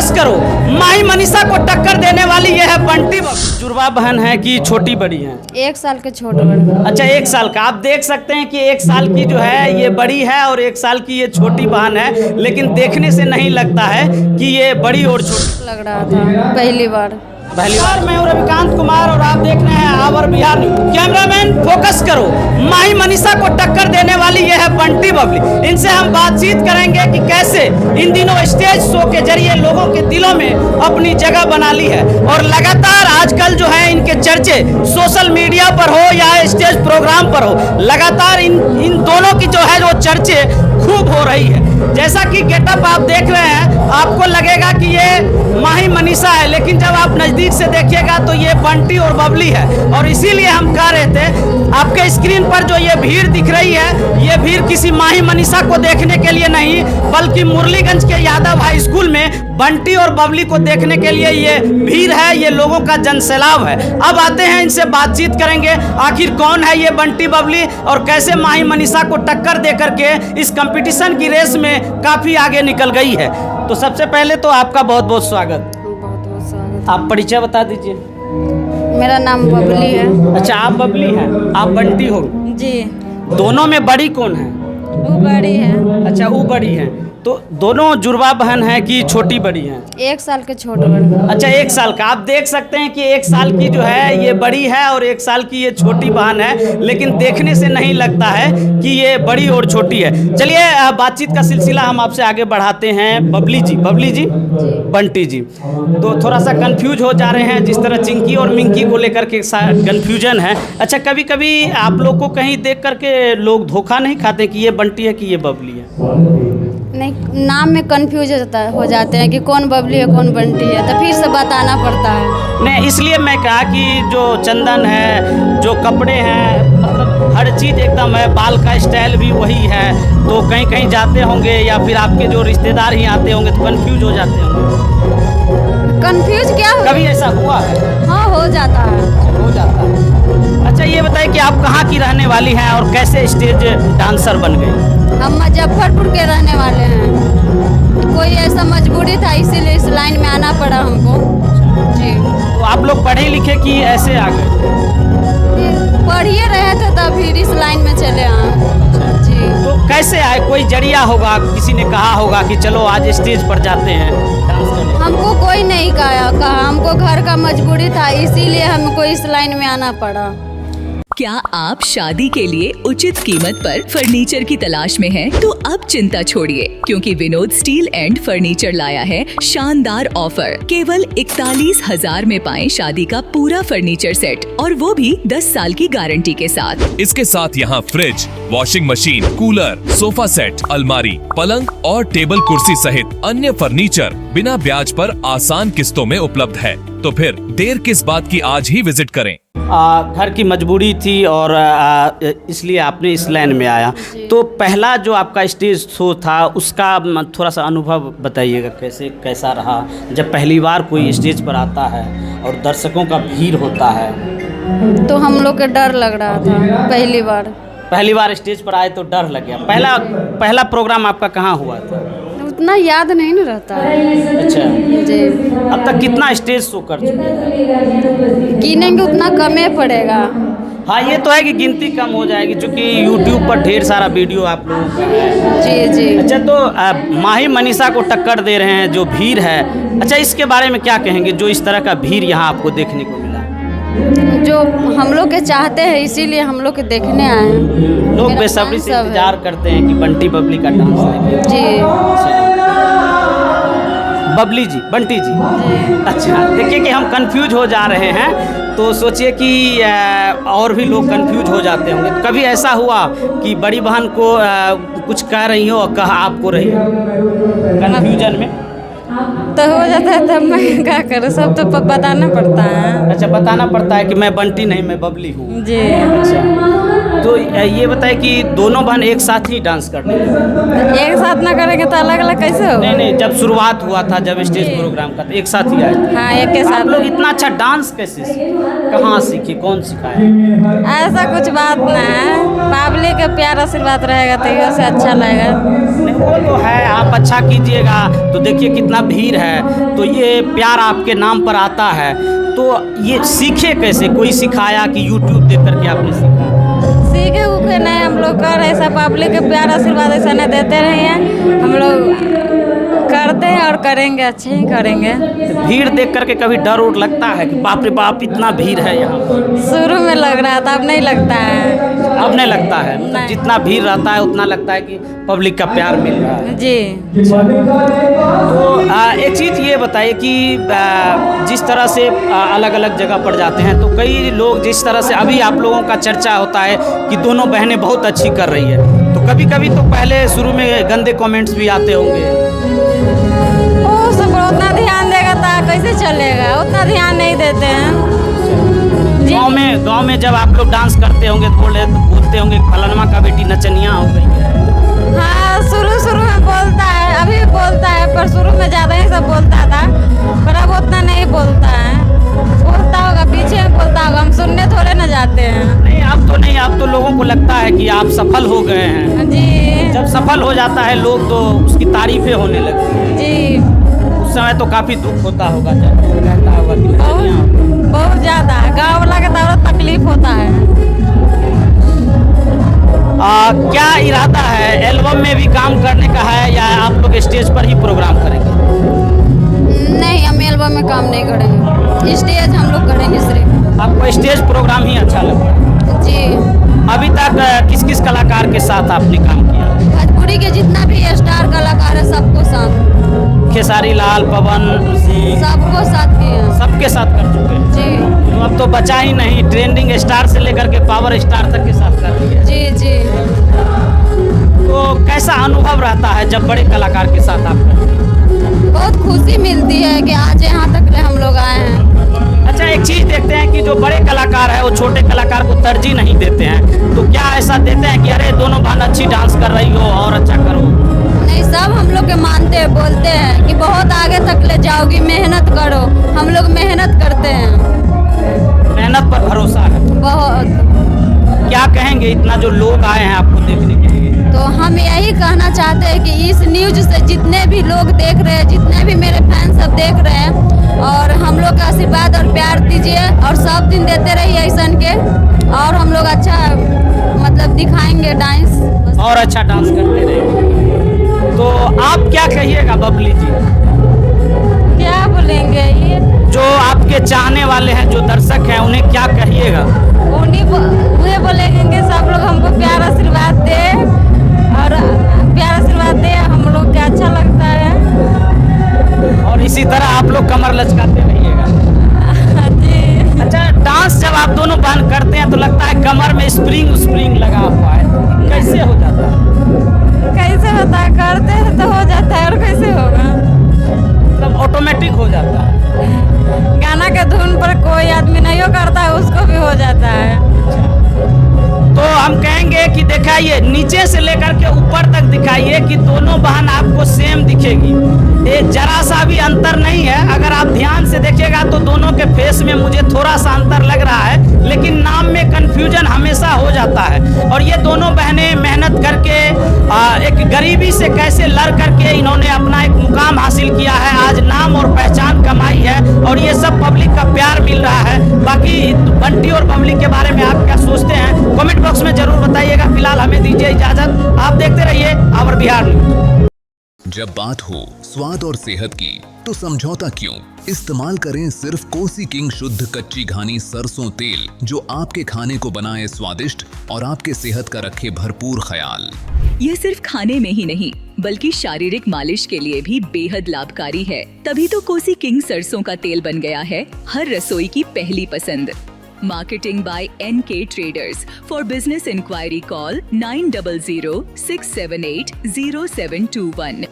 Focus करो, माही मनीषा को टक्कर देने वाली ये है बंटी बबली। जुड़वा बहन है कि छोटी बड़ी है? 1 साल के छोटे बड़े। अच्छा 1 साल का। आप देख सकते हैं कि 1 साल की जो है ये बड़ी है और 1 साल की ये छोटी बहन है, लेकिन देखने से नहीं लगता है कि ये बड़ी और छोटी लग रहा था पहली बार। मैं हूं रविकांत कुमार और आप देख रहे हैं our Bihar news. Cameraman focus करो, माही मनीषा को टक्कर देने वाली ये है बंटी बबली। इनसे हम बातचीत करेंगे कि कैसे इन दिनों स्टेज शो के जरिए लोगों के दिलों में अपनी जगह बना ली है और लगातार आजकल जो है इनके चर्चे सोशल मीडिया पर हो या स्टेज प्रोग्राम पर हो, लगातार इन दोनों की जो है वो चर्चे खूब हो रही है। जैसा कि गेटअप आप देख रहे हैं, आपको लगेगा कि ये माही मनीषा है, लेकिन जब आप नजदीक से देखिएगा तो ये बंटी और बबली है। और इसीलिए हम कह रहे थे, आपके स्क्रीन पर जो ये भीड़ दिख रही है, ये भीड़ किसी माही मनीषा को देखने के लिए नहीं, बल्कि मुरलीगंज के यादव हाई स्कूल में बंटी और बबली को देखने के लिए ये भीड़ है, ये लोगों का जनसैलाब है। अब आते हैं, इनसे बातचीत करेंगे, आखिर कौन है ये बंटी बबली और कैसे माही मनीषा को टक्कर दे करके इस कंपटीशन की रेस में काफी आगे निकल गई है। तो सबसे पहले तो आपका बहुत बहुत स्वागत। बहुत स्वागत। आप परिचय बता दीजिए। मेरा नाम बबली है। अच्छा आप बबली हैं, आप बंटी हो? जी। दोनों में बड़ी कौन है? वो बड़ी है। अच्छा वो बड़ी है। तो दोनों जुड़वा बहन है कि छोटी बड़ी है? 1 साल के छोटे बड़े। अच्छा 1 साल का। आप देख सकते हैं कि 1 साल की जो है ये बड़ी है और 1 साल की ये छोटी बहन है, लेकिन देखने से नहीं लगता है कि ये बड़ी और छोटी है। चलिए बातचीत का सिलसिला हम आपसे आगे बढ़ाते हैं। बबली जी बंटी जी तो थोड़ा सा कंफ्यूज हो जा रहे हैं, जिस तरह चिंकी और मिंकी को लेकर के कंफ्यूजन है। अच्छा कभी कभी आप लोग को कहीं देख करके लोग धोखा नहीं खाते कि ये बंटी है कि ये बबली है? नहीं, नाम में कंफ्यूज हो जाते हैं कि कौन बबली है कौन बंटी है, तो फिर से बताना पड़ता है। नहीं इसलिए मैं कहा कि जो चंदन है, जो कपड़े हैं, मतलब हर चीज़ एकदम है, बाल का स्टाइल भी वही है, तो कहीं कहीं जाते होंगे या फिर आपके जो रिश्तेदार ही आते होंगे तो कंफ्यूज हो जाते होंगे। कंफ्यूज क्या हो? कभी ऐसा हुआ है? हाँ हो जाता है। हो जाता है। अच्छा ये बताइए कि आप कहाँ की रहने वाली हैं और कैसे स्टेज डांसर बन गई? हम मुजफ्फरपुर के रहने वाले हैं। कोई ऐसा मजबूरी था इसीलिए इस लाइन में आना पड़ा हमको। जी। तो आप लोग पढ़े लिखे कि ऐसे आ गए? पढ़िए रहे थे तब फिर इस लाइन में चले आए। जी। तो कैसे आए? कोई जरिया होगा, किसी ने कहा होगा कि चलो आज स्टेज पर जाते हैं डांस करने? हमको कोई नहीं कहा, हमको घर का मजबूरी था इसीलिए हमको इस लाइन में आना पड़ा। क्या आप शादी के लिए उचित कीमत पर फर्नीचर की तलाश में हैं? तो अब चिंता छोड़िए, क्योंकि विनोद स्टील एंड फर्नीचर लाया है शानदार ऑफर। केवल 41,000 में पाएं शादी का पूरा फर्नीचर सेट, और वो भी 10 साल की गारंटी के साथ। इसके साथ यहाँ fridge, washing machine, cooler, sofa set, अलमारी, पलंग और टेबल कुर्सी सहित अन्य फर्नीचर बिना ब्याज पर आसान किस्तों में उपलब्ध है। तो फिर देर किस बात की, आज ही विजिट करें। घर की मजबूरी थी और इसलिए आपने इस लाइन में आया। तो पहला जो आपका स्टेज शो था उसका थोड़ा सा अनुभव बताइएगा, कैसा रहा जब पहली बार कोई स्टेज पर आता है और दर्शकों का भीड़ होता है? तो हम लोग के डर लग रहा था पहली बार स्टेज पर आए तो डर लग गया। पहला प्रोग्राम आपका कहाँ हुआ था? उतना याद नहीं न रहता है। अच्छा जी। अब तक कितना स्टेज शो कर चुके हैं? गिनेंगे उतना कमे पड़ेगा। हाँ ये तो है कि गिनती कम हो जाएगी, क्योंकि YouTube पर ढेर सारा वीडियो आप लोगों का है। जी जी। अच्छा तो माही मनीषा को टक्कर दे रहे हैं जो भीड़ है, अच्छा इसके बारे में क्या कहेंगे, जो इस तरह का भीड़ यहाँ आपको देखने को मिला? जो हम लोग के चाहते हैं इसीलिए हम लोग के देखने आए हैं। लोग बेसब्री से इंतजार करते हैं कि बंटी बबली का डांस देखें। जी। बबली जी, बंटी जी। अच्छा देखिए कि हम कंफ्यूज हो जा रहे हैं, तो सोचिए कि और भी लोग कंफ्यूज हो जाते होंगे। तो कभी ऐसा हुआ कि बड़ी बहन को कुछ कह रही हो और कहा आपको रही कंफ्यूजन में? तो हो जाता है, तब मैं क्या करूँ, सब तो बताना पड़ता है। अच्छा बताना पड़ता है कि मैं बंटी नहीं मैं बबली हूँ। जी। अच्छा तो ये बताए कि दोनों बहन एक साथ ही डांस करने लगे? एक साथ ना करेंगे तो अलग अलग कैसे होगा? नहीं नहीं, जब शुरुआत हुआ था, जब स्टेज प्रोग्राम का, तो एक साथ ही आए थे। हाँ, एक के आप साथ। लोग इतना अच्छा डांस कैसे सीखे? कहाँ सीखे, कौन सिखाया? ऐसा कुछ बात ना है, पब्लिक का प्यार आशीर्वाद रहेगा तो ये से अच्छा लगेगा। नहीं, वो तो है, आप अच्छा कीजिएगा तो देखिए कितना भीड़ है, तो ये प्यार आपके नाम पर आता है। तो ये सीखे कैसे? कोई सिखाया कि यूट्यूब देख करके आपने सीखा? सीखे उखे नहीं, हम लोग कर ऐसा पब्लिक के प्यार आशीर्वाद ऐसा नहीं देते रहे हैं, हम लोग करते हैं और करेंगे, अच्छे ही करेंगे। भीड़ देख करके कभी डर उड़ लगता है कि बाप रे बाप इतना भीड़ है यहाँ पर? शुरू में लग रहा था, अब नहीं लगता है। अब नहीं लगता है, मतलब नहीं। जितना भीड़ रहता है उतना लगता है कि पब्लिक का प्यार मिल रहा है। जी। तो एक चीज़ ये बताइए कि जिस तरह से अलग अलग जगह पर जाते हैं तो कई लोग, जिस तरह से अभी आप लोगों का चर्चा होता है कि दोनों बहनें बहुत अच्छी कर रही है, तो कभी कभी तो पहले शुरू में गंदे कमेंट्स भी आते होंगे। वो सब उतना ध्यान देगा तो कैसे चलेगा, उतना ध्यान नहीं देते हैं। जी। गांव में जब आप लोग डांस करते होंगे तो बोलते होंगे फलानमा का बेटी नचनिया हो गई है। हाँ, शुरू में बोलता है, अभी भी बोलता है, पर शुरू में ज़्यादा ही सब बोलता था, पर अब उतना नहीं बोलता है। बोलता होगा, पीछे में बोलता होगा, हम सुनने थोड़े न जाते हैं। नहीं, अब तो लोगों को लगता है कि आप सफल हो गए हैं। जी। जब सफल हो जाता है लोग तो उसकी तारीफें होने लगती हैं। जी। उस समय तो काफ़ी दुख होता होगा, जब कहता होगा कि नचनिया हो गई। बहुत ज़्यादा गाँव वाला के तो तकलीफ होता है। क्या इरादा है, एल्बम में भी काम करने का है या आप लोग स्टेज पर ही प्रोग्राम करेंगे? नहीं, हम एल्बम में काम नहीं करेंगे, स्टेज हम लोग करेंगे सिर्फ। आपको स्टेज प्रोग्राम ही अच्छा लगता है? जी। अभी तक किस किस कलाकार के साथ आपने काम किया? भोजपुरी के जितना भी स्टार कलाकार है सबको साथ, खेसारी लाल, पवन सिंह, सबको साथ किए हैं। सबके साथ कर चुके हैं। जी। तो अब तो बचा ही नहीं, ट्रेंडिंग स्टार से लेकर के पावर स्टार तक के साथ कर दिया। जी। जी। तो कैसा अनुभव रहता है जब बड़े कलाकार के साथ आप करते हैं? बहुत खुशी मिलती है कि आज यहाँ तक हम लोग आए हैं। अच्छा, एक चीज़ देखते हैं कि जो बड़े कलाकार है वो छोटे कलाकार को तरजीह नहीं देते हैं, तो क्या ऐसा देते हैं कि अरे दोनों बहन अच्छी डांस कर रही हो और अच्छा करो? नहीं, सब हम लोग के मानते हैं, बोलते हैं कि बहुत आगे तक ले जाओगी, मेहनत करो। हम लोग मेहनत करते हैं, मेहनत पर भरोसा है। बहुत। क्या कहेंगे, इतना जो लोग आए हैं आपको देखने के लिए? तो हम यही कहना चाहते हैं कि इस न्यूज से जितने भी लोग देख रहे हैं, जितने भी मेरे फैन सब देख रहे हैं, और हम लोग का आशीर्वाद और प्यार दीजिए और सब दिन देते रहिए ऐसा के, और हम लोग अच्छा मतलब दिखाएंगे डांस, और अच्छा डांस करते रहेंगे। तो आप क्या कहिएगा बबली जी? क्या बोलेंगे, ये जो आपके चाहने वाले हैं, जो दर्शक हैं, उन्हें क्या कहिएगा? उन्हें बोलेंगे सब लोग हमको प्यार आशीर्वाद दे, और प्यार आशीर्वाद दे, हम लोग को अच्छा लगता है, और इसी तरह आप लोग कमर लचकाते रहिएगा। जी। अच्छा, डांस जब आप दोनों बहन करते हैं तो लगता है कमर में स्प्रिंग लगा हुआ है, कैसे हो जाता है? कैसे होता है, करते हैं तो हो जाता है, और कैसे होगा? तब ऑटोमेटिक हो जाता है। गाना के धुन पर कोई आदमी नहीं करता है, उसको भी हो जाता है। तो हम कहेंगे कि दिखाइए, नीचे से लेकर के ऊपर तक दिखाइए कि दोनों बहन आपको सेम दिखेगी, ये जरा सा भी अंतर नहीं है। अगर आप ध्यान से देखिएगा तो दोनों के फेस में मुझे थोड़ा सा अंतर लग रहा है, लेकिन नाम में कंफ्यूजन हमेशा हो जाता है। और ये दोनों बहनें मेहनत करके एक गरीबी से कैसे लड़ करके इन्होंने अपना एक मुकाम हासिल किया है, आज नाम और पहचान कमाई है, और ये सब पब्लिक का प्यार मिल रहा है। बाकी बंटी और बबली के बारे में आप क्या सोचते हैं, कमेंट बॉक्स में जरूर बताइएगा। फिलहाल हमें दीजिए इजाजत, आप देखते रहिए आवर बिहार न्यूज। जब बात हो स्वाद और सेहत की तो समझौता क्यों? इस्तेमाल करें सिर्फ कोसी किंग शुद्ध कच्ची घानी सरसों तेल, जो आपके खाने को बनाए स्वादिष्ट और आपके सेहत का रखे भरपूर ख्याल। यह सिर्फ खाने में ही नहीं बल्कि शारीरिक मालिश के लिए भी बेहद लाभकारी है। तभी तो कोसी किंग सरसों का तेल बन गया है हर रसोई की पहली पसंद। Marketing by NK Traders. For business inquiry call 900 678 0721.